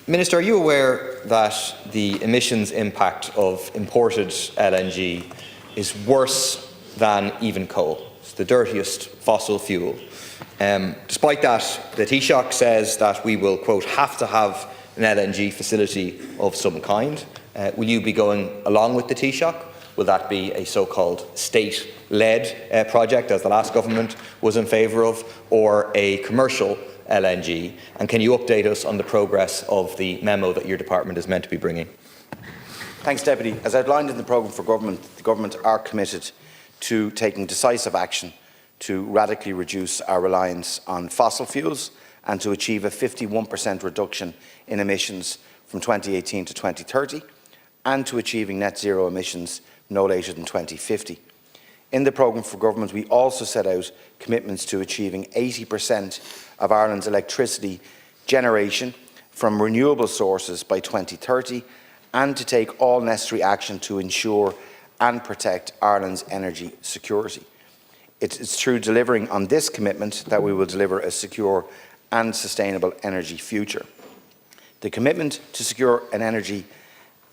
Minister, are you aware that the emissions impact of imported LNG is worse than even coal? It's the dirtiest fossil fuel. Despite that, the Taoiseach says that we will, quote, have to have an LNG facility of some kind. Will you be going along with the Taoiseach? Will that be a so-called state-led project, as the last government was in favour of, or a commercial LNG? And can you update us on the progress of the memo that your department is meant to be bringing? Thanks, Deputy. As outlined in the programme for government, the government are committed to taking decisive action to radically reduce our reliance on fossil fuels and to achieve a 51% reduction in emissions from 2018 to 2030 and to achieving net zero emissions no later than 2050. In the programme for government, we also set out commitments to achieving 80% of Ireland's electricity generation from renewable sources by 2030 and to take all necessary action to ensure and protect Ireland's energy security. It's through delivering on this commitment that we will deliver a secure and sustainable energy future. The commitment to secure an energy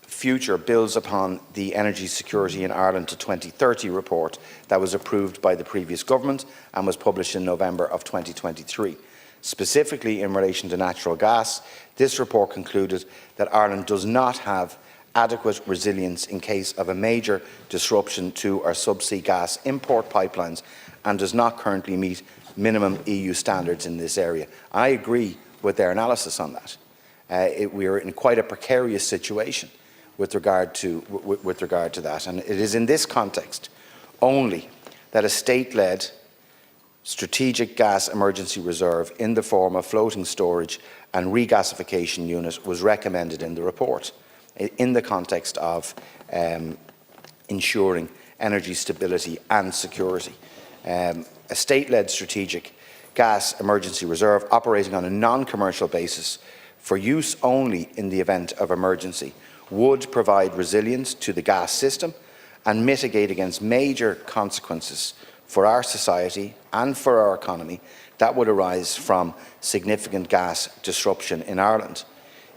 future builds upon the Energy Security in Ireland to 2030 report that was approved by the previous government and was published in November of 2023. Specifically in relation to natural gas, this report concluded that Ireland does not have adequate resilience in case of a major disruption to our subsea gas import pipelines and does not currently meet minimum EU standards in this area. I agree with their analysis on that. We are in quite a precarious situation with regard to that, and it is in this context only that a state-led strategic gas emergency reserve in the form of floating storage and regasification unit was recommended in the report in the context of ensuring energy stability and security. A state-led strategic gas emergency reserve operating on a non-commercial basis for use only in the event of emergency would provide resilience to the gas system and mitigate against major consequences for our society and for our economy that would arise from significant gas disruption in Ireland.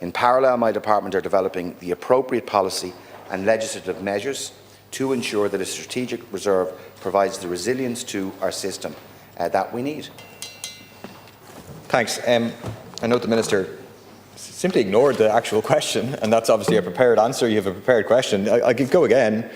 In parallel, my department are developing the appropriate policy and legislative measures to ensure that a strategic reserve provides the resilience to our system that we need. Thanks. I note the Minister simply ignored the actual question, and that's obviously a prepared answer. You have a prepared question. I could go again.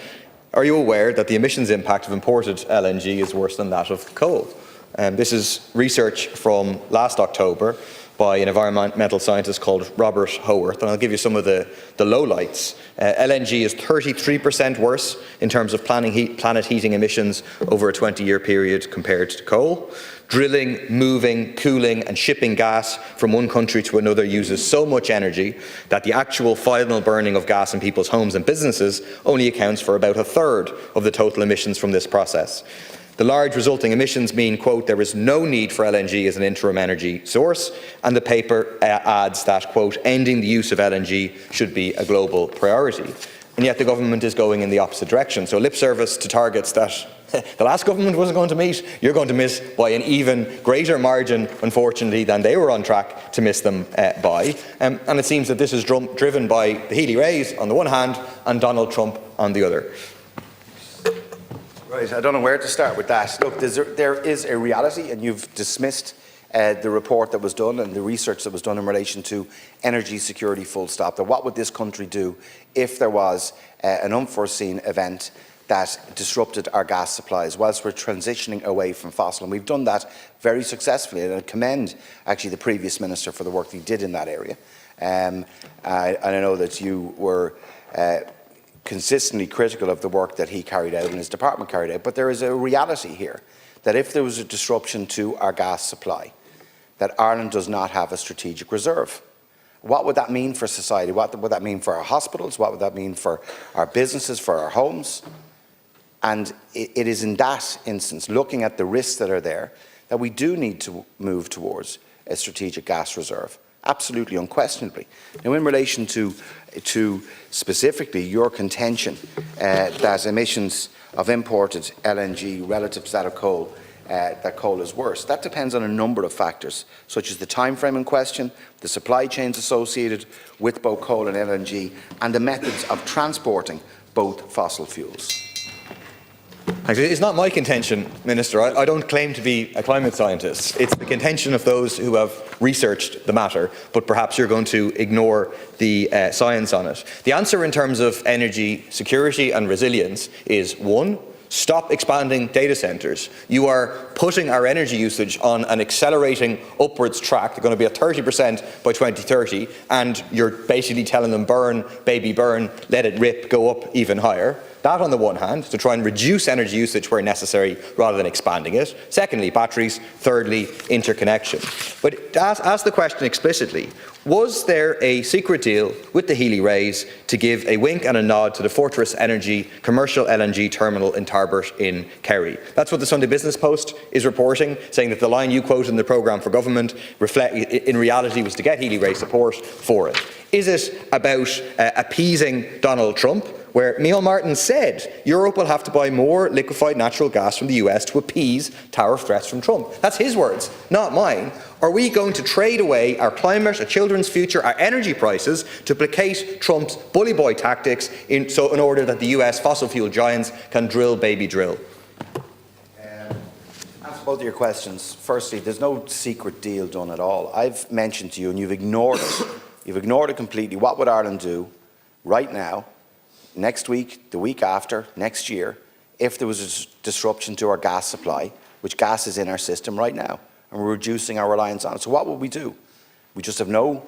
Are you aware that the emissions impact of imported LNG is worse than that of coal? This is research from last October by an environmental scientist called Robert Howarth, and I'll give you some of the lowlights. LNG is 33% worse in terms of planet heating emissions over a 20-year period compared to coal. Drilling, moving, cooling and shipping gas from one country to another uses so much energy that the actual final burning of gas in people's homes and businesses only accounts for about a third of the total emissions from this process. The large resulting emissions mean, quote, there is no need for LNG as an interim energy source, and the paper adds that, quote, ending the use of LNG should be a global priority. And yet the government is going in the opposite direction. So lip service to targets that the last government wasn't going to meet, you're going to miss by an even greater margin, unfortunately, than they were on track to miss them by. And it seems that this is driven by the Healy-Raes on the one hand and Donald Trump on the other. Right, I don't know where to start with that. Look, there is a reality, and you've dismissed the report that was done and the research that was done in relation to energy security full stop. That what would this country do if there was an unforeseen event that disrupted our gas supplies whilst we're transitioning away from fossil? And we've done that very successfully, and I commend actually the previous minister for the work he did in that area. And I know that you were consistently critical of the work that he carried out and his department carried out, but there is a reality here that if there was a disruption to our gas supply, that Ireland does not have a strategic reserve. What would that mean for society? What would that mean for our hospitals? What would that mean for our businesses, for our homes? And it is in that instance, looking at the risks that are there, that we do need to move towards a strategic gas reserve. Absolutely, unquestionably. Now, in relation to specifically your contention that emissions of imported LNG relative to that of coal that coal is worse. That depends on a number of factors, such as the time frame in question, the supply chains associated with both coal and LNG, and the methods of transporting both fossil fuels. It's not my contention, Minister. I don't claim to be a climate scientist. It's the contention of those who have researched the matter, but perhaps you're going to ignore the science on it. The answer in terms of energy security and resilience is, one, stop expanding data centres. You are putting our energy usage on an accelerating upwards track. They're going to be at 30% by 2030, and you're basically telling them burn, baby burn, let it rip, go up even higher. That on the one hand, to try and reduce energy usage where necessary rather than expanding it. Secondly, batteries. Thirdly, interconnection. But to ask the question explicitly, was there a secret deal with the Healy-Raes to give a wink and a nod to the Fortress Energy commercial LNG terminal in Tarbert in Kerry? That's what the Sunday Business Post is reporting, saying that the line you quoted in the programme for government in reality was to get Healy-Raes support for it. Is it about appeasing Donald Trump, where Neil Martin said Europe will have to buy more liquefied natural gas from the US to appease tariff threats from Trump? That's his words, not mine. Are we going to trade away our climate, our children's future, our energy prices to placate Trump's bully boy tactics in order that the US fossil fuel giants can drill baby drill? Answer both of your questions. Firstly, there's no secret deal done at all. I've mentioned to you, and you've ignored it. You've ignored it completely. What would Ireland do right now, next week, the week after, next year, if there was a disruption to our gas supply, which gas is in our system right now, and we're reducing our reliance on it? So what would we do? We just have no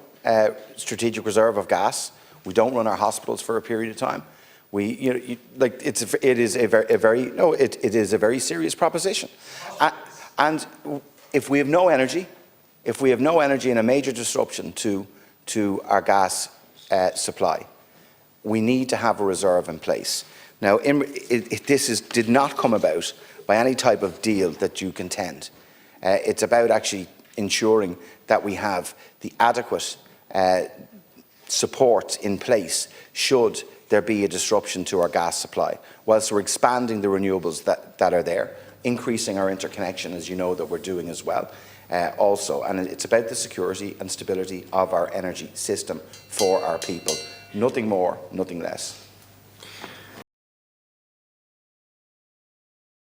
strategic reserve of gas. We don't run our hospitals for a period of time. It is a very serious proposition. And if we have no energy, and a major disruption to our gas supply, we need to have a reserve in place. Now, this did not come about by any type of deal that you contend. It's about actually ensuring that we have the adequate support in place should there be a disruption to our gas supply, whilst we're expanding the renewables that are there, increasing our interconnection, as you know that we're doing as well. Also, and it's about the security and stability of our energy system for our people. Nothing more, nothing less.